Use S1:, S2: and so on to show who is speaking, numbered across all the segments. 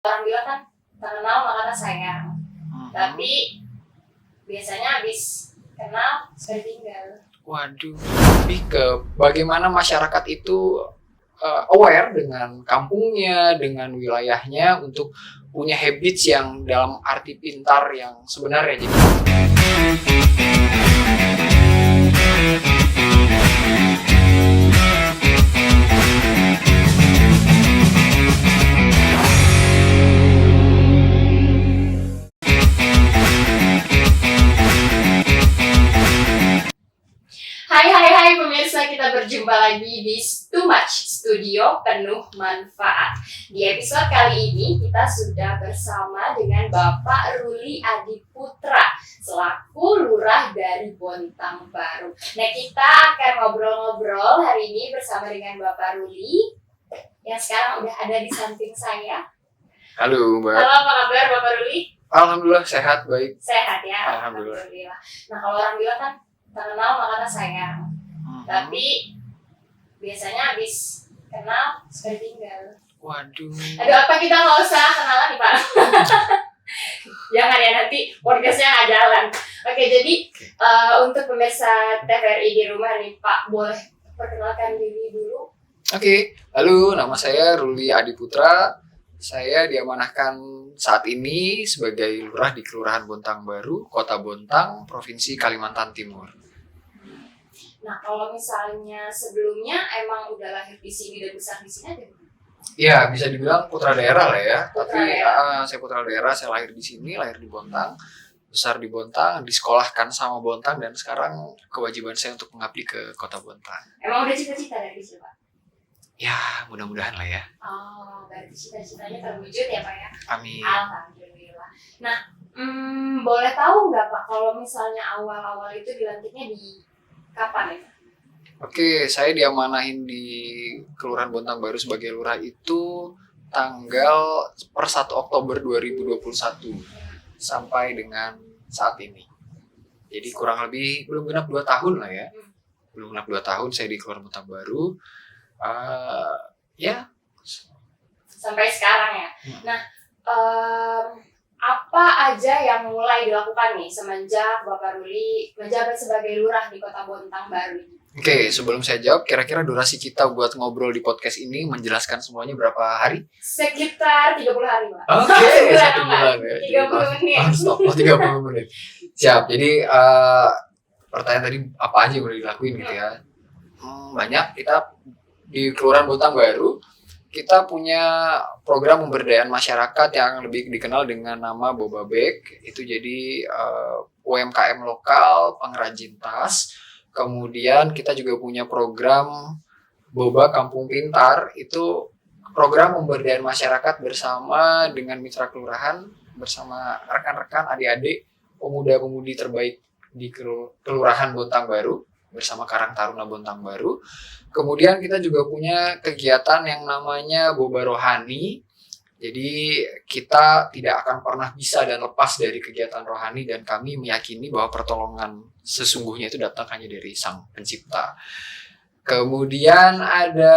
S1: Orang bilang kan tak kenal maka tak sayang. Tapi biasanya habis kenal sudah tinggal.
S2: Waduh, lebih ke bagaimana masyarakat itu aware dengan kampungnya, dengan wilayahnya untuk punya habits yang dalam arti pintar yang sebenarnya. Jadi
S1: Hai pemirsa, kita berjumpa lagi di Too Much Studio penuh manfaat. Di episode kali ini kita sudah bersama dengan Bapak Ruli Adiputra selaku lurah dari Bontang Baru. Nah, kita akan ngobrol-ngobrol hari ini bersama dengan Bapak Ruli yang sekarang udah ada di samping saya.
S2: halo Mbak.
S1: Halo, apa kabar Bapak Ruli?
S2: Alhamdulillah sehat, baik.
S1: Sehat ya.
S2: Alhamdulillah.
S1: Nah, kalau orang bilang kan tak kenal maka tak sayang. Tapi biasanya habis kenal sudah tinggal.
S2: Waduh.
S1: Aduh, apa kita nggak usah kenalan nih Pak? Jangan ya, nanti podcastnya nggak jalan. Oke, jadi untuk pemirsa TVRI di rumah nih Pak, boleh perkenalkan diri dulu?
S2: Oke, halo, nama saya Ruli Adiputra. Saya diamanahkan saat ini sebagai lurah di Kelurahan Bontang Baru, Kota Bontang, Provinsi Kalimantan Timur.
S1: Nah, kalau misalnya sebelumnya emang udah lahir di sini dan besar di sini ada?
S2: Ya, bisa dibilang putra daerah lah ya.
S1: Putra
S2: Tapi
S1: daerah.
S2: saya putra daerah, saya lahir di sini, lahir di Bontang, besar di Bontang, disekolahkan sama Bontang, dan sekarang kewajiban saya untuk mengabdi ke Kota Bontang.
S1: Emang udah cita-cita dari kecil Pak?
S2: Ya, mudah-mudahan lah ya.
S1: Oh, berarti cita-citanya terwujud ya Pak ya?
S2: Amin.
S1: Alhamdulillah. Nah, boleh tahu nggak Pak kalau misalnya awal-awal itu dilantiknya di kapan ya?
S2: Oke, saya diamanahin di Kelurahan Bontang Baru sebagai lurah itu tanggal per 1 Oktober 2021 sampai dengan saat ini. Jadi kurang lebih belum genap 2 tahun lah ya. Belum genap 2 tahun saya di Kelurahan Bontang Baru. Ya.
S1: Sampai sekarang ya. Nah, apa aja yang mulai dilakukan nih semenjak Bapak Ruli menjabat sebagai lurah di Kota Bontang Baru ini?
S2: Oke, sebelum saya jawab, kira-kira durasi kita buat ngobrol di podcast ini menjelaskan semuanya berapa hari?
S1: Sekitar 30 hari, Pak.
S2: Oke, 1 bulan ya.
S1: 30 menit.
S2: Stop, 30 menit. Siap, jadi pertanyaan tadi apa aja yang udah dilakuin gitu ya? Banyak. Kita di Kelurahan Bontang Baru, kita punya program pemberdayaan masyarakat yang lebih dikenal dengan nama Boba Bag. Itu jadi UMKM lokal, pengrajin tas. Kemudian kita juga punya program Boba Kampung Pintar. Itu program pemberdayaan masyarakat bersama dengan mitra kelurahan, bersama rekan-rekan, adik-adik, pemuda-pemudi terbaik di Kelurahan Bontang Baru bersama Karang Taruna Bontang Baru. Kemudian kita juga punya kegiatan yang namanya Boba Rohani. Jadi kita tidak akan pernah bisa dan lepas dari kegiatan rohani, dan kami meyakini bahwa pertolongan sesungguhnya itu datang hanya dari Sang Pencipta. Kemudian ada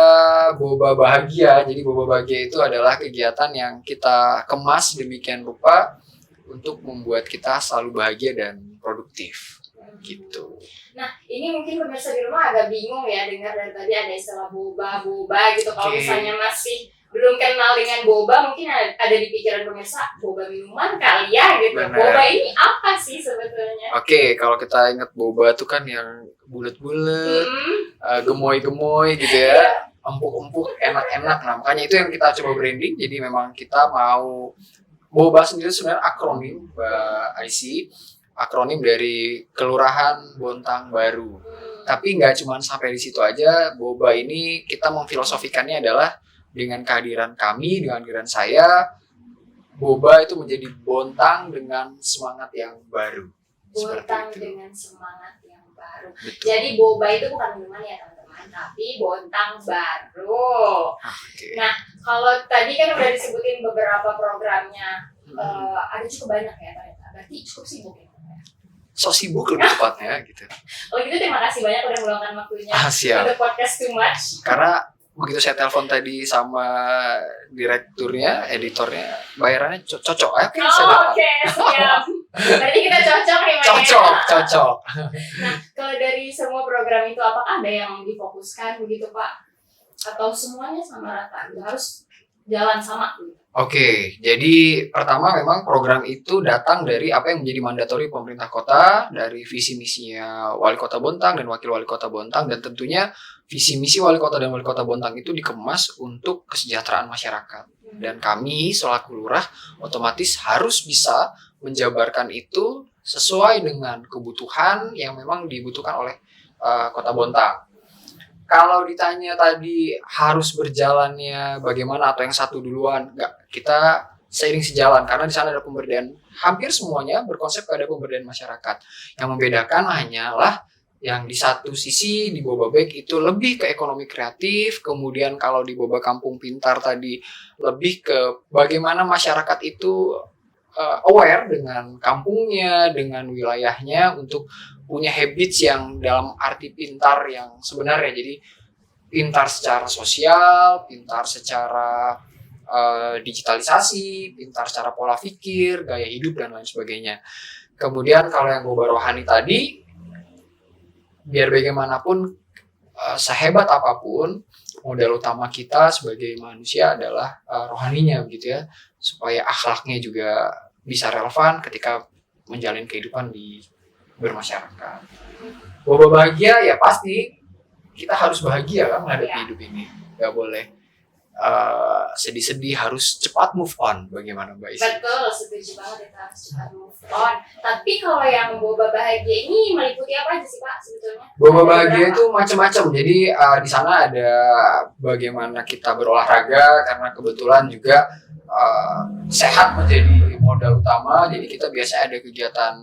S2: Boba Bahagia. Jadi Boba Bahagia itu adalah kegiatan yang kita kemas demikian rupa untuk membuat kita selalu bahagia dan produktif. Gitu.
S1: Nah, ini mungkin pemirsa di rumah agak bingung ya dengar dari tadi ada istilah boba gitu. Kalau misalnya masih belum kenal dengan boba, mungkin ada di pikiran pemirsa boba minuman kali ya gitu.
S2: Bener.
S1: Boba ini apa sih sebetulnya?
S2: Oke, kalau kita ingat boba tuh kan yang bulat-bulat, gemoy-gemoy gitu ya, empuk-empuk, enak-enak. Nah, makanya itu yang kita coba branding. Jadi memang kita mau boba sendiri sebenarnya akronim, Mbak Aisy. Akronim dari Kelurahan Bontang Baru. Tapi nggak cuma sampai di situ aja. Boba ini kita memfilosofikannya adalah dengan kehadiran kami, dengan kehadiran saya, Boba itu menjadi Bontang dengan semangat yang baru.
S1: Bontang dengan semangat yang baru.
S2: Betul.
S1: Jadi boba itu bukan minuman ya teman-teman, tapi Bontang Baru.
S2: Okay.
S1: Nah, kalau tadi kan udah disebutin beberapa programnya, ada cukup banyak ya ternyata. Berarti cukup sibuk ya?
S2: So sibuk lebih tepatnya gitu.
S1: Kalau gitu terima kasih banyak udah meluangkan waktunya
S2: Siap.
S1: untuk podcast Too Much.
S2: Karena begitu saya telepon tadi sama direkturnya, editornya, bayarannya cocok. Oke, saya datang.
S1: Oke, siap. Berarti kita cocok nih, Pak.
S2: Cocok.
S1: Nah, kalau dari semua program itu apakah ada yang difokuskan begitu, Pak? Atau semuanya sama rata? Harus jalan sama gitu?
S2: Oke, jadi pertama memang program itu datang dari apa yang menjadi mandatori pemerintah kota, dari visi misinya Wali Kota Bontang dan Wakil Wali Kota Bontang, dan tentunya visi misi Wali Kota dan Wali Kota Bontang itu dikemas untuk kesejahteraan masyarakat. Dan kami selaku lurah otomatis harus bisa menjabarkan itu sesuai dengan kebutuhan yang memang dibutuhkan oleh Kota Bontang. Kalau ditanya tadi harus berjalannya bagaimana atau yang satu duluan, enggak, kita seiring sejalan karena di sana ada pemberdayaan, hampir semuanya berkonsep ada pemberdayaan masyarakat. Yang membedakan hanyalah yang di satu sisi di Boba Bek itu lebih ke ekonomi kreatif, kemudian kalau di Boba Kampung Pintar tadi lebih ke bagaimana masyarakat itu aware dengan kampungnya, dengan wilayahnya untuk punya habits yang dalam arti pintar yang sebenarnya. Jadi pintar secara sosial, pintar secara digitalisasi, pintar secara pola pikir, gaya hidup dan lain sebagainya. Kemudian kalau yang Boba Rohani tadi, biar bagaimanapun sehebat apapun, modal utama kita sebagai manusia adalah rohaninya begitu ya, supaya akhlaknya juga bisa relevan ketika menjalin kehidupan di bermasyarakat. Boba bahagia ya pasti kita harus bahagia kan menghadapi hidup ini, nggak boleh sedih-sedih, harus cepat move on. Bagaimana Mbak Isi?
S1: Betul, setuju banget, kita harus cepat move on. Tapi kalau yang Boba bahagia ini meliputi apa aja sih Pak sebetulnya?
S2: Boba bahagia itu macam-macam. Jadi di sana ada bagaimana kita berolahraga karena kebetulan juga sehat menjadi modal utama. Jadi kita biasanya ada kegiatan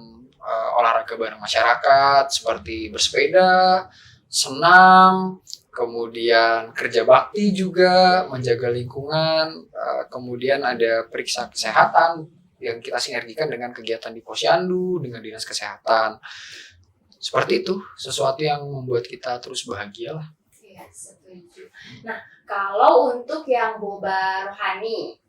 S2: olahraga bareng masyarakat seperti bersepeda, senam, kemudian kerja bakti juga, menjaga lingkungan, kemudian ada periksa kesehatan yang kita sinergikan dengan kegiatan di Posyandu, dengan Dinas Kesehatan. Seperti itu, sesuatu yang membuat kita terus bahagia lah.
S1: Iya, setuju. Nah, kalau untuk yang Boba Rohani,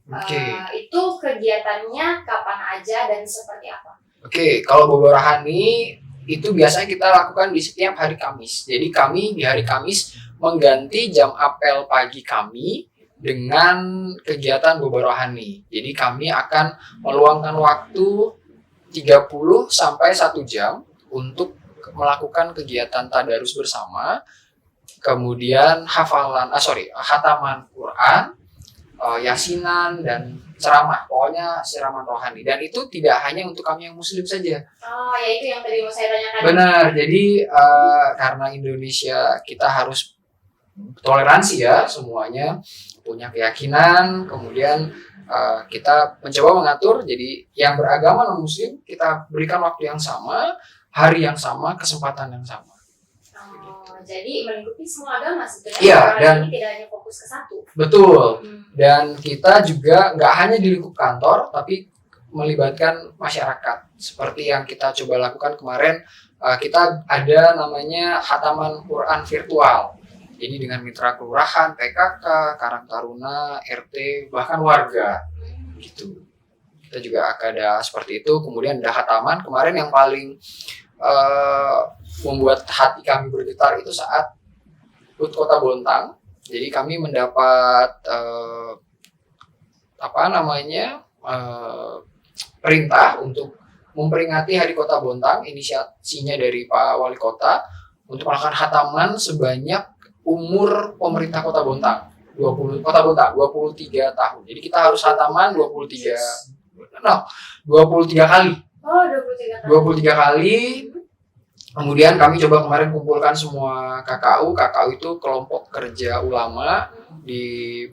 S1: itu kegiatannya kapan aja dan seperti apa?
S2: Oke, kalau Boba Rohani itu biasanya kita lakukan di setiap hari Kamis. Jadi kami di hari Kamis mengganti jam apel pagi kami dengan kegiatan Boba Rohani. Jadi kami akan meluangkan waktu 30 sampai 1 jam untuk melakukan kegiatan tadarus bersama, kemudian khataman Quran, yasinan dan ceramah, pokoknya siraman rohani. Dan itu tidak hanya untuk kami yang muslim saja.
S1: Oh, ya itu yang tadi mau saya tanyakan.
S2: Benar, jadi karena Indonesia kita harus toleransi ya, semuanya punya keyakinan, kemudian kita mencoba mengatur, jadi yang beragama non-muslim kita berikan waktu yang sama, hari yang sama, kesempatan yang sama.
S1: Jadi melingkupi semua agama sebenarnya.
S2: Iya, dan
S1: ini tidak hanya fokus ke satu.
S2: Betul. Dan kita juga nggak hanya di lingkup kantor, tapi melibatkan masyarakat. Seperti yang kita coba lakukan kemarin, kita ada namanya khataman Quran virtual. Jadi dengan mitra kelurahan, PKK, Karang Taruna, RT, bahkan warga, gitu. Kita juga ada seperti itu. Kemudian ada khataman kemarin yang paling membuat hati kami bergetar itu saat HUT Kota Bontang. Jadi kami mendapat perintah untuk memperingati Hari Kota Bontang, inisiasinya dari Pak Wali Kota untuk melakukan khataman sebanyak umur pemerintah Kota Bontang. 23 tahun. Jadi kita harus khataman 23 kali.
S1: Oh, 23
S2: kali. Kemudian kami coba kemarin kumpulkan semua KKU. KKU itu kelompok kerja ulama di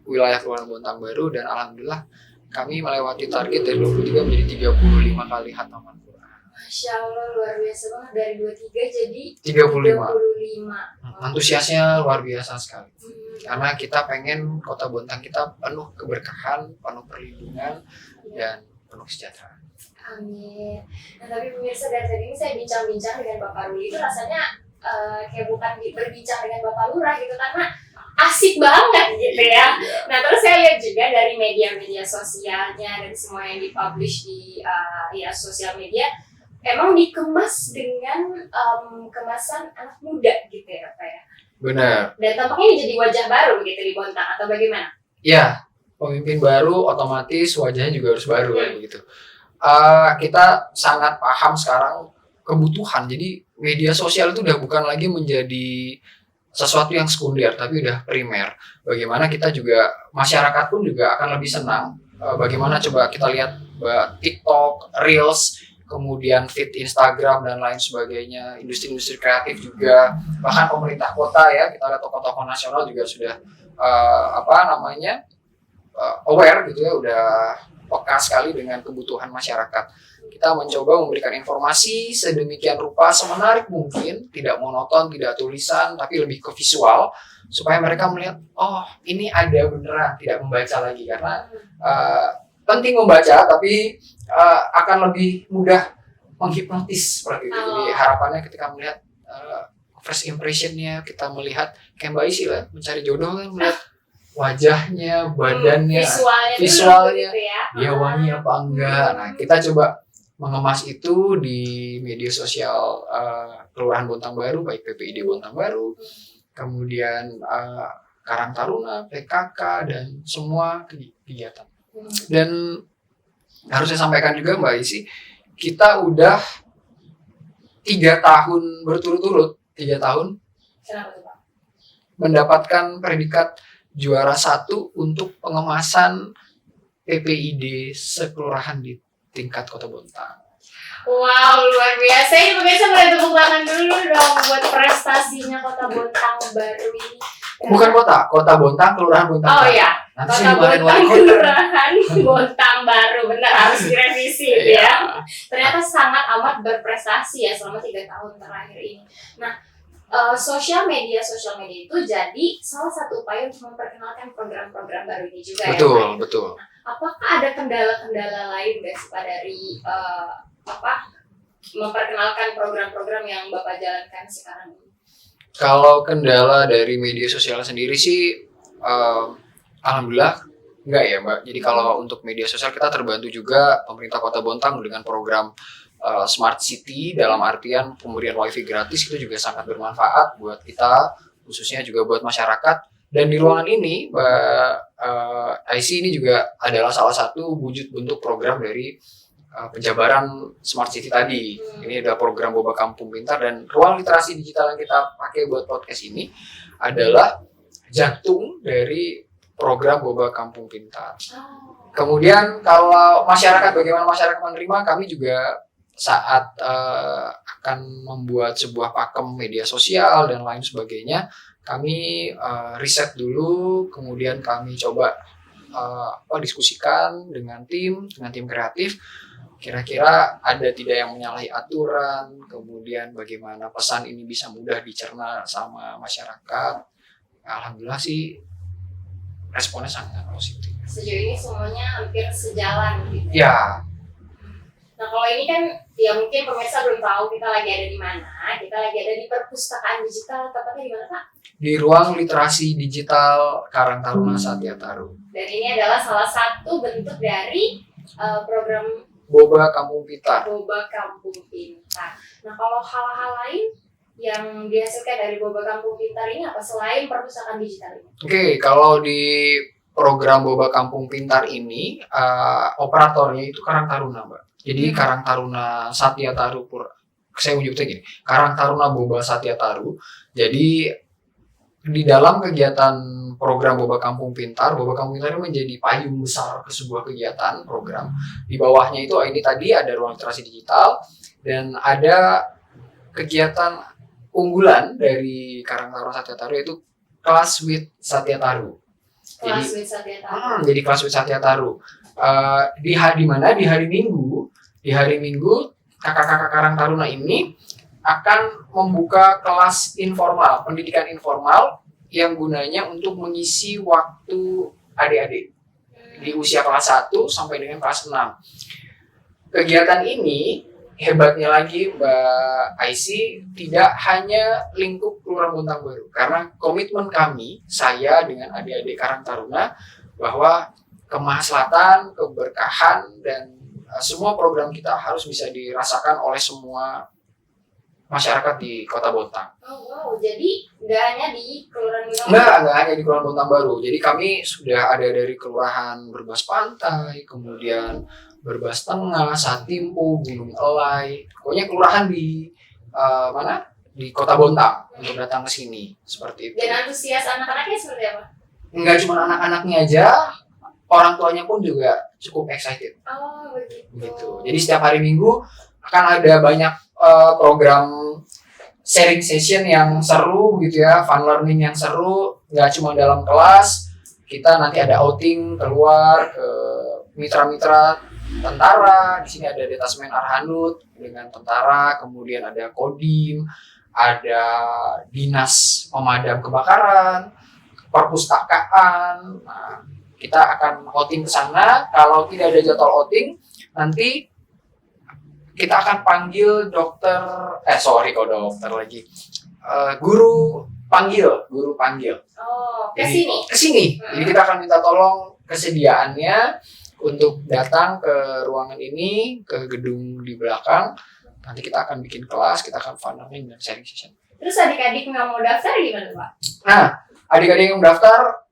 S2: wilayah Kelurahan Bontang Baru, dan alhamdulillah kami melewati target dari 23 menjadi 35 kali khataman Quran.
S1: Masya Allah, luar biasa banget, dari 23 jadi
S2: 35. Antusiasnya luar biasa sekali. Karena kita pengen Kota Bontang kita penuh keberkahan, penuh perlindungan, dan penuh kesejahteraan.
S1: Amin. Nah, tapi pemirsa, dari tadi ini saya bincang-bincang dengan Bapak Ruli, itu rasanya kayak bukan berbincang dengan Bapak Lurah gitu, karena asik banget gitu ya.
S2: Iya.
S1: Nah terus saya lihat juga dari media-media sosialnya dan semua yang dipublish di ya sosial media emang dikemas dengan kemasan anak muda gitu ya Pak ya.
S2: Benar.
S1: Dan tampaknya ini jadi wajah baru gitu di Bontang atau bagaimana?
S2: Ya, pemimpin baru otomatis wajahnya juga harus baru kan gitu. Kita sangat paham sekarang kebutuhan. Jadi media sosial itu udah bukan lagi menjadi sesuatu yang sekunder, tapi udah primer. Bagaimana kita juga, masyarakat pun juga akan lebih senang. Bagaimana coba kita lihat TikTok, Reels, kemudian feed Instagram dan lain sebagainya, industri-industri kreatif juga, bahkan pemerintah kota ya, kita lihat tokoh-tokoh nasional juga sudah aware gitu ya, udah peka sekali dengan kebutuhan masyarakat. Kita mencoba memberikan informasi sedemikian rupa, semenarik mungkin, tidak monoton, tidak tulisan, tapi lebih ke visual, supaya mereka melihat, oh ini ada beneran, tidak membaca lagi, karena penting membaca, tapi akan lebih mudah menghipnotis seperti itu. Jadi harapannya ketika melihat first impressionnya, kita melihat kayak Mbak Isi lah, mencari jodoh kan, melihat wajahnya, badannya, visualnya, dia wangi apa enggak. Nah, kita coba mengemas itu di media sosial Kelurahan Bontang Baru, baik PPID Bontang Baru, kemudian Karang Taruna, PKK, dan semua kegiatan. Dan harus saya sampaikan juga Mbak Isi, kita udah 3 tahun berturut-turut, 3 tahun mendapatkan predikat juara 1 untuk pengemasan PPID sekelurahan di tingkat Kota Bontang.
S1: Wow, luar biasa. Ini pemirsa boleh tepuk tangan dulu dong buat prestasinya Kota Bontang Baru ini.
S2: Bukan Kota Bontang, Kelurahan Bontang.
S1: Oh iya,
S2: nanti
S1: Kota Bontang, Kelurahan Bontang Baru. Benar, harus direvisi ya. Ternyata sangat amat berprestasi ya selama 3 tahun terakhir ini. Nah, sosial media itu jadi salah satu upaya untuk memperkenalkan program-program baru ini juga.
S2: Betul,
S1: ya.
S2: Betul.
S1: Nah, apakah ada kendala-kendala lain guys Pak dari memperkenalkan program-program yang Bapak jalankan sekarang ini?
S2: Kalau kendala dari media sosial sendiri sih, alhamdulillah enggak ya Mbak. Jadi kalau untuk media sosial kita terbantu juga pemerintah Kota Bontang dengan program Smart City, dalam artian pemberian wifi gratis itu juga sangat bermanfaat buat kita, khususnya juga buat masyarakat. Dan di ruangan ini IC ini juga adalah salah satu wujud bentuk program dari penjabaran Smart City tadi. Ini adalah program Boba Kampung Pintar, dan ruang literasi digital yang kita pakai buat podcast ini adalah jantung dari program Boba Kampung Pintar. Kemudian kalau masyarakat, bagaimana masyarakat menerima, kami juga saat akan membuat sebuah pakem media sosial dan lain sebagainya, kami riset dulu, kemudian kami coba diskusikan dengan tim kreatif, kira-kira ada tidak yang menyalahi aturan, kemudian bagaimana pesan ini bisa mudah dicerna sama masyarakat. Alhamdulillah sih responnya sangat positif.
S1: Sejauh ini semuanya hampir sejalan gitu.
S2: Ya.
S1: Nah kalau ini kan ya mungkin pemirsa belum tahu kita lagi ada di mana. Kita lagi ada di perpustakaan digital, tepatnya di mana Pak?
S2: Di ruang literasi digital Karang Taruna Satya Taru.
S1: Dan ini adalah salah satu bentuk dari program
S2: Boba Kampung Pintar.
S1: Boba Kampung Pintar. Nah kalau hal-hal lain yang dihasilkan dari Boba Kampung Pintar ini apa selain perpustakaan digital ini?
S2: Oke, kalau di program Boba Kampung Pintar ini operatornya itu Karang Taruna Mbak. Jadi Karang Taruna Satya Taru, saya menyebutnya gini, Karang Taruna Boba Satya Taru. Jadi di dalam kegiatan program Boba Kampung Pintar ini menjadi payung besar ke sebuah kegiatan program. Di bawahnya itu ini tadi ada ruang literasi digital, dan ada kegiatan unggulan dari Karang Taruna Satya Taru yaitu Class with Satya Taru. Jadi Class with Satya Taru. Di hari Minggu kakak-kakak Karang Taruna ini akan membuka kelas informal, pendidikan informal yang gunanya untuk mengisi waktu adik-adik di usia kelas 1 sampai dengan kelas 6. Kegiatan ini hebatnya lagi Mbak Aisy, tidak hanya lingkup Kelurahan Bontang Baru, karena komitmen kami, saya dengan adik-adik Karang Taruna, bahwa kemaslahatan, keberkahan, dan semua program kita harus bisa dirasakan oleh semua masyarakat di Kota Bontang.
S1: Oh wow, jadi nggak hanya di Kelurahan Bontang
S2: Nggak hanya di Kelurahan Bontang Baru. Jadi kami sudah ada dari Kelurahan Berbas Pantai, kemudian Berbas Tengah, Satimpu, Gunung Elai. Pokoknya kelurahan di mana? Di Kota Bontang untuk datang ke sini. Seperti itu.
S1: Dan antusias anak-anaknya seperti apa?
S2: Nggak cuma anak-anaknya aja, orang tuanya pun juga cukup excited.
S1: Oh begitu.
S2: Gitu. Jadi setiap hari Minggu akan ada banyak program sharing session yang seru gitu ya, fun learning yang seru, nggak cuma dalam kelas, kita nanti ada outing keluar ke mitra-mitra tentara. Di sini ada Detasmen Arhanud dengan tentara, kemudian ada Kodim, ada Dinas Pemadam Kebakaran, perpustakaan. Nah, kita akan outing ke sana. Kalau tidak ada jadwal outing, nanti kita akan panggil guru panggil.
S1: Oh, ke sini.
S2: Ke sini. Jadi kita akan minta tolong kesediaannya untuk datang ke ruangan ini, ke gedung di belakang. Nanti kita akan bikin kelas, kita akan fun learning dan sharing session.
S1: Terus adik-adik nggak mau daftar gimana, Pak?
S2: Nah, adik-adik yang daftar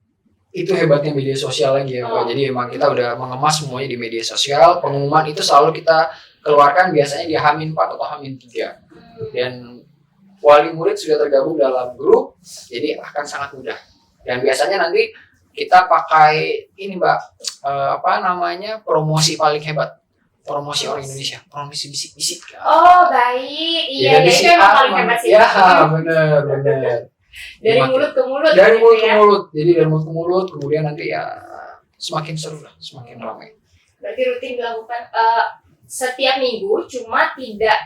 S2: itu hebatnya media sosial lagi ya, Mbak. Jadi emang kita udah mengemas semuanya di media sosial. Pengumuman itu selalu kita keluarkan biasanya di H-4 atau H-3. Dan wali murid sudah tergabung dalam grup, jadi akan sangat mudah. Dan biasanya nanti kita pakai ini, Mbak, promosi paling hebat. Promosi orang Indonesia, promosi bisik-bisik.
S1: Oh, baik. Iya, itu emang paling hebat sih.
S2: Ya, benar.
S1: Dari mulut ke mulut.
S2: Dari mulut ke mulut. Jadi dari mulut ke mulut, kemudian nanti ya semakin seru lah, semakin ramai.
S1: Berarti rutin dilakukan setiap minggu, cuma
S2: tidak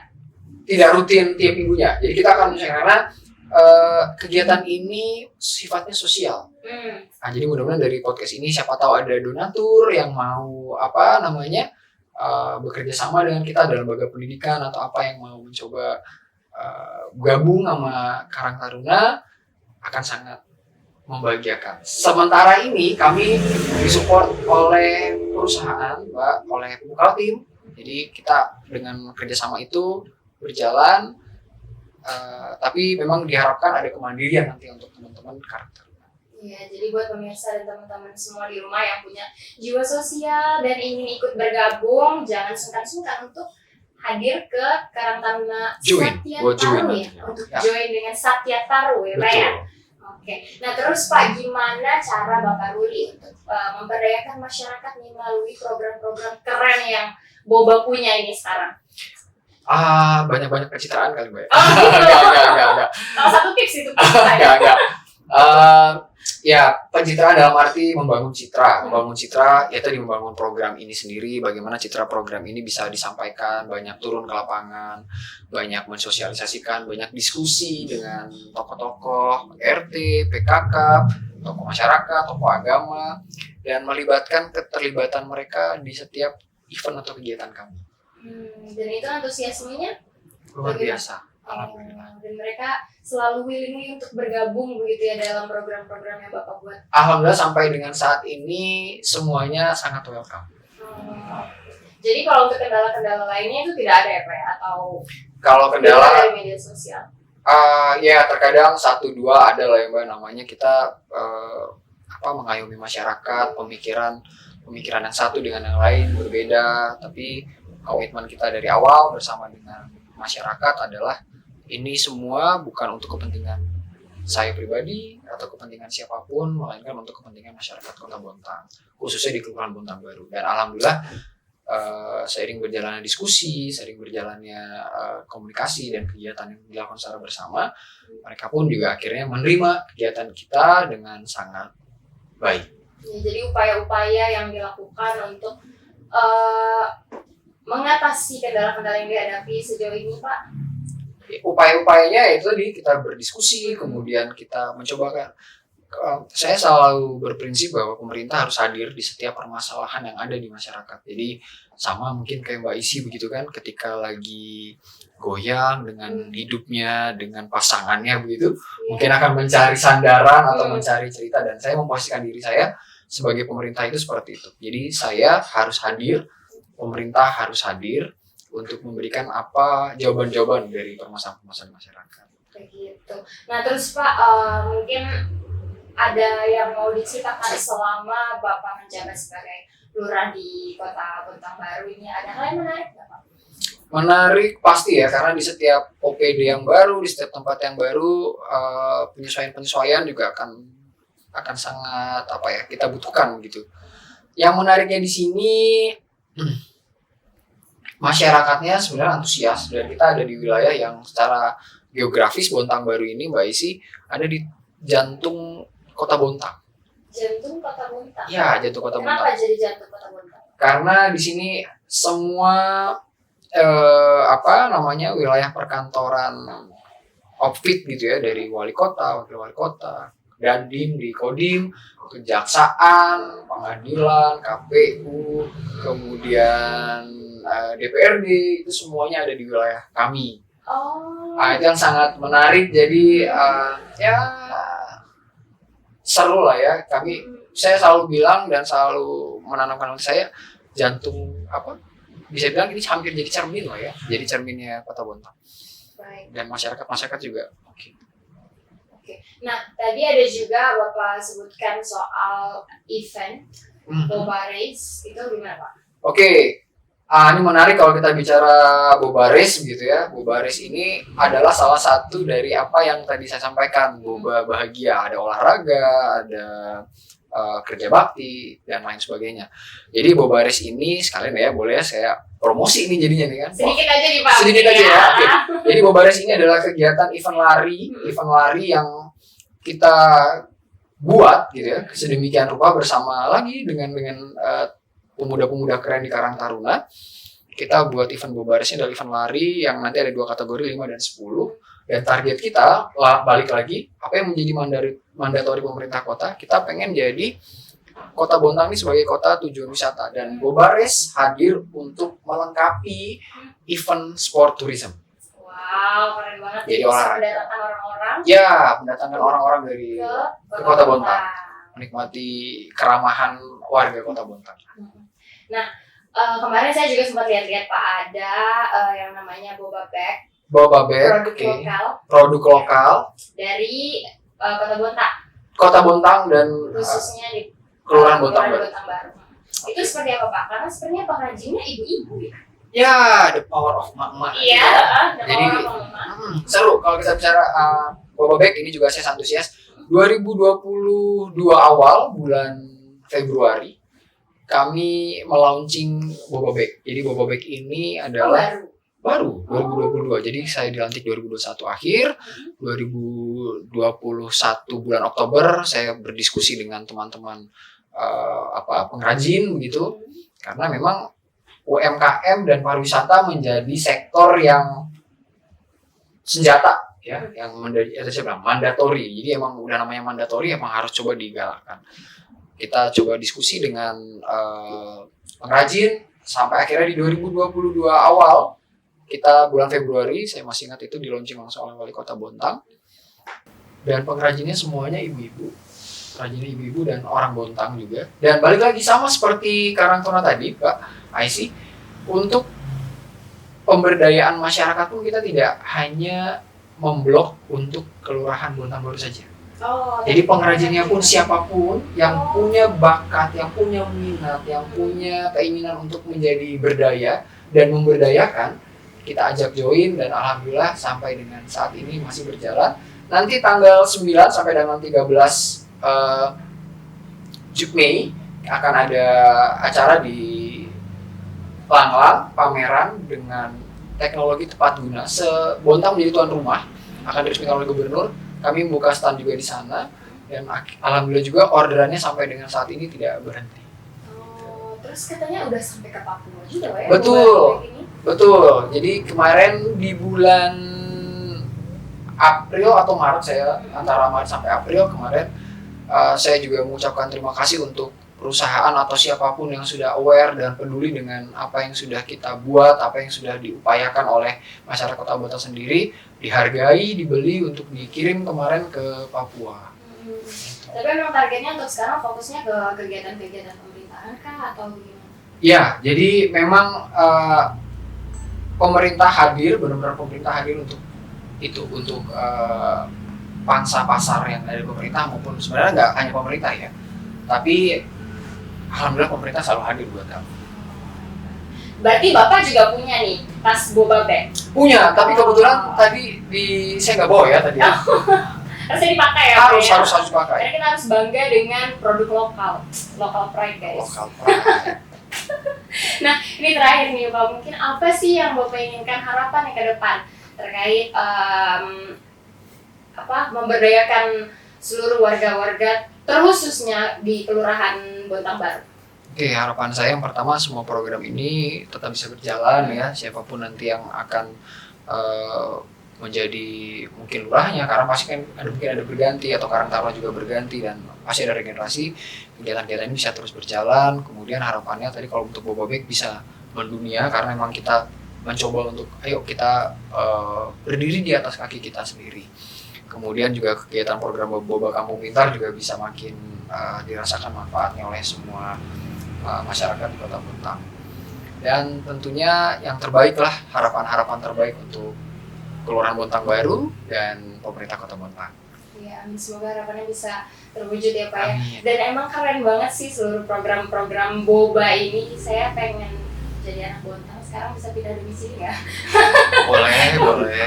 S2: rutin tiap minggunya. Jadi kita akan karena kegiatan ini sifatnya sosial. Nah, jadi mudah-mudahan dari podcast ini siapa tahu ada donatur yang mau bekerja sama dengan kita dalam lembaga pendidikan atau apa yang mau mencoba gabung sama Karang Taruna, akan sangat membahagiakan. Sementara ini kami disupport oleh perusahaan, Mbak, oleh Kaltim. Jadi kita dengan kerjasama itu berjalan, tapi memang diharapkan ada kemandirian nanti untuk teman-teman Karang Taruna.
S1: Iya, jadi buat pemirsa dan teman-teman semua di rumah yang punya jiwa sosial dan ingin ikut bergabung, jangan sungkan-sungkan untuk hadir ke Karang Taruna Satya Taru ya, untuk join dengan Satya Taru ya, Pak ya. Oke, nah terus Pak, gimana cara Bapak Ruli untuk memberdayakan masyarakat nih melalui program-program keren yang Boba punya ini sekarang?
S2: Banyak-banyak pencitraan kali, Mbak.
S1: Oh gitu.
S2: Enggak.
S1: Salah satu tips itu.
S2: Enggak. Ya, pencitraan dalam arti membangun citra. Membangun citra, ya tadi membangun program ini sendiri, bagaimana citra program ini bisa disampaikan, banyak turun ke lapangan, banyak mensosialisasikan, banyak diskusi dengan tokoh-tokoh RT, PKK, tokoh masyarakat, tokoh agama, dan melibatkan keterlibatan mereka di setiap event atau kegiatan kami.
S1: Dan itu antusiasmenya
S2: luar biasa, alhamdulillah.
S1: Dan mereka selalu willing untuk bergabung begitu ya dalam program-program yang Bapak buat.
S2: Alhamdulillah sampai dengan saat ini semuanya sangat welcome.
S1: Jadi kalau untuk kendala-kendala lainnya itu tidak ada ya, Pak ya? Atau
S2: kalau kendala
S1: dari media sosial?
S2: Ya terkadang 1-2 ada lah ya, Mbak, namanya kita mengayomi masyarakat, pemikiran yang satu dengan yang lain berbeda, tapi komitmen kita dari awal bersama dengan masyarakat adalah ini semua bukan untuk kepentingan saya pribadi atau kepentingan siapapun, melainkan untuk kepentingan masyarakat Kota Bontang, khususnya di Kelurahan Bontang Baru. Dan alhamdulillah seiring berjalannya diskusi, seiring berjalannya komunikasi dan kegiatan yang dilakukan secara bersama, mereka pun juga akhirnya menerima kegiatan kita dengan sangat baik.
S1: Ya, jadi upaya-upaya yang dilakukan untuk mengatasi kendala-kendala yang dihadapi sejauh ini, Pak?
S2: Upaya-upayanya itu tadi kita berdiskusi, kemudian kita mencoba saya selalu berprinsip bahwa pemerintah harus hadir di setiap permasalahan yang ada di masyarakat. Jadi sama mungkin kayak Mbak Isi begitu kan, ketika lagi goyang dengan hidupnya, dengan pasangannya begitu, mungkin akan mencari sandaran atau mencari cerita, dan saya memposisikan diri saya sebagai pemerintah itu seperti itu. Jadi saya harus hadir, pemerintah harus hadir untuk memberikan apa jawaban-jawaban dari permasalahan-permasalahan masyarakat.
S1: Begitu. Nah terus Pak, mungkin ada yang mau diceritakan selama Bapak menjabat sebagai lurah di Kota Bontang Baru ini, ada hal yang menarik nggak Pak?
S2: Menarik pasti ya, karena di setiap OPD yang baru, di setiap tempat yang baru, penyesuaian-penyesuaian juga akan sangat kita butuhkan gitu. Yang menariknya di sini masyarakatnya sebenarnya antusias, dan kita ada di wilayah yang secara geografis Bontang Baru ini, Mbak Isi, ada di jantung Kota Bontang.
S1: Jantung Kota Bontang?
S2: Ya, jantung Kota Bontang.
S1: Kenapa jadi jantung Kota Bontang?
S2: Karena di sini semua wilayah perkantoran outfit gitu ya, dari wali kota, wakil wali kota, Dandim di Kodim, kejaksaan, pengadilan, KPU, kemudian DPRD, itu semuanya ada di wilayah kami. Itu yang sangat menarik. Jadi seru lah ya. Saya selalu bilang dan selalu menanamkan untuk saya, jantung bisa bilang ini hampir jadi cermin lah ya. Jadi cerminnya Kota Bontang.
S1: Baik.
S2: Dan masyarakat juga. Oke.
S1: Nah, tadi ada juga Bapak sebutkan soal event Boba Race, itu gimana Pak?
S2: Oke. Ini menarik kalau kita bicara Boba Race gitu ya. Boba Race ini adalah salah satu dari apa yang tadi saya sampaikan. Boba bahagia, ada olahraga, ada kerja bakti, dan lain sebagainya. Jadi Boba Race ini sekalian ya, boleh saya promosi ini jadinya nih kan.
S1: Sedikit aja nih Pak.
S2: Sedikit aja ya. Oke. Jadi Boba Race ini adalah kegiatan event lari yang kita buat gitu ya, sedemikian rupa bersama lagi dengan pemuda-pemuda keren di Karang Taruna. Kita buat event Boba Race, adalah event lari yang nanti ada 2 kategori, 5 dan 10. Dan target kita, balik lagi, apa yang menjadi mandatori pemerintah kota, kita pengen jadi Kota Bontang ini sebagai kota tujuan wisata. Dan Boba Race hadir untuk melengkapi event sport tourism.
S1: Wow, keren banget.
S2: Jadi
S1: mendatangkan orang-orang.
S2: Ya, mendatangkan orang-orang dari ke Kota Bontang. Menikmati keramahan warga Kota Bontang.
S1: Nah, kemarin saya juga sempat lihat-lihat Pak, ada yang namanya Boba Bag. Produk lokal
S2: dari
S1: Kota Bontang.
S2: Kota Bontang dan
S1: khususnya di
S2: Kelurahan Bontang Baru.
S1: Itu seperti apa Pak? Karena sebenarnya pengrajinnya ibu-ibu ya.
S2: Ya, the power of mama.
S1: Iya,
S2: jadi seru kalau kita bicara Boba Bag ini, juga saya antusias. 2022 awal bulan Februari kami melaunching Boba Bag. Jadi Boba Bag ini adalah baru 2022. Jadi saya dilantik 2021 akhir, 2021 bulan Oktober saya berdiskusi dengan teman-teman pengrajin begitu. Karena memang UMKM dan pariwisata menjadi sektor yang senjata ya, yang mandatori. Jadi emang udah namanya mandatori, emang harus coba digalakkan. Kita coba diskusi dengan pengrajin sampai akhirnya di 2022 awal, kita bulan Februari, saya masih ingat itu, di launching langsung oleh Wali Kota Bontang. Dan pengrajinnya semuanya ibu-ibu. Pengrajinnya ibu-ibu dan orang Bontang juga. Dan balik lagi sama seperti Karang Taruna tadi, Pak Aisy, untuk pemberdayaan masyarakat pun kita tidak hanya memblok untuk Kelurahan Bontang Baru saja. Jadi pengrajinnya pun siapapun yang punya bakat, yang punya minat, yang punya keinginan untuk menjadi berdaya dan memberdayakan, kita ajak join, dan alhamdulillah sampai dengan saat ini masih berjalan. Nanti tanggal 9 sampai dengan 13 Mei akan ada acara di Langlang, pameran dengan teknologi tepat guna. Bontang menjadi tuan rumah, akan diresmikan oleh Gubernur. Kami membuka stand juga di sana, dan alhamdulillah juga orderannya sampai dengan saat ini tidak berhenti.
S1: Terus katanya udah sampai ke Papua juga ya?
S2: Betul. Jadi kemarin di bulan April atau Maret, saya antara Maret sampai April kemarin saya juga mengucapkan terima kasih untuk perusahaan atau siapapun yang sudah aware dan peduli dengan apa yang sudah kita buat, apa yang sudah diupayakan oleh masyarakat Kota Bontang sendiri, dihargai, dibeli untuk dikirim kemarin ke Papua.
S1: Tapi memang targetnya untuk sekarang fokusnya ke kegiatan-kegiatan pemerintahan kah atau gimana?
S2: Ya, jadi memang pemerintah hadir, benar-benar pemerintah hadir untuk itu, untuk pangsa pasar yang dari pemerintah maupun sebenarnya nggak hanya pemerintah ya, tapi alhamdulillah pemerintah selalu hadir buat kami.
S1: Berarti Bapak juga punya nih tas boba bag?
S2: Punya, tapi kebetulan tadi saya nggak bawa ya tadi.
S1: Harusnya dipakai ya?
S2: Harus pakai.
S1: Karena kita harus bangga dengan produk lokal pride guys.
S2: Lokal pride.
S1: Nah, ini terakhir nih Pak, mungkin apa sih yang Bapak inginkan harapan ke depan terkait memberdayakan seluruh warga-warga terkhususnya di Kelurahan Bontang Baru?
S2: Oke, harapan saya yang pertama semua program ini tetap bisa berjalan ya, siapapun nanti yang akan menjadi mungkin lurahnya, karena pasti kan mungkin ada berganti atau Karang Taruna juga berganti dan pasti ada regenerasi, kegiatan-kegiatan ini bisa terus berjalan. Kemudian harapannya tadi kalau untuk Boba Bag bisa mendunia, karena memang kita mencoba untuk ayo kita berdiri di atas kaki kita sendiri. Kemudian juga kegiatan program Boba Kampung Pintar juga bisa makin dirasakan manfaatnya oleh semua masyarakat di Kota Bontang. Dan tentunya yang terbaik lah, harapan-harapan terbaik untuk Kelurahan Bontang Baru dan pemerintah Kota Bontang.
S1: Ya, semoga harapannya bisa terwujud ya Pak ya.
S2: Amin.
S1: Dan emang keren banget sih seluruh program-program Boba ini. Saya pengen jadi anak Bontang, sekarang bisa pindah domisili nggak?
S2: Boleh.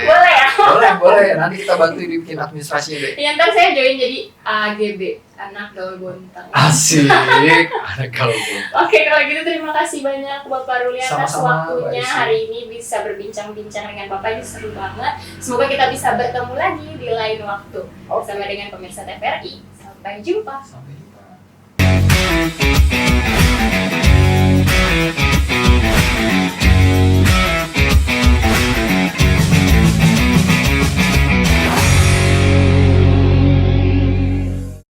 S1: Boleh ya?
S2: Boleh. Nanti kita bantu dibikin administrasinya deh.
S1: Ya, ntar saya join jadi AGB, Anak Gaul Bontang.
S2: Asik, anak gaul Bontang.
S1: Oke, kalau gitu terima kasih banyak Bapak Ruli atas
S2: Sama-sama,
S1: waktunya
S2: Mbak Isi.
S1: hari ini bisa berbincang-bincang dengan Bapak, ini seru banget. Semoga kita bisa bertemu lagi di lain waktu bersama dengan pemirsa TVRI. Sampai jumpa.
S2: Sampai jumpa.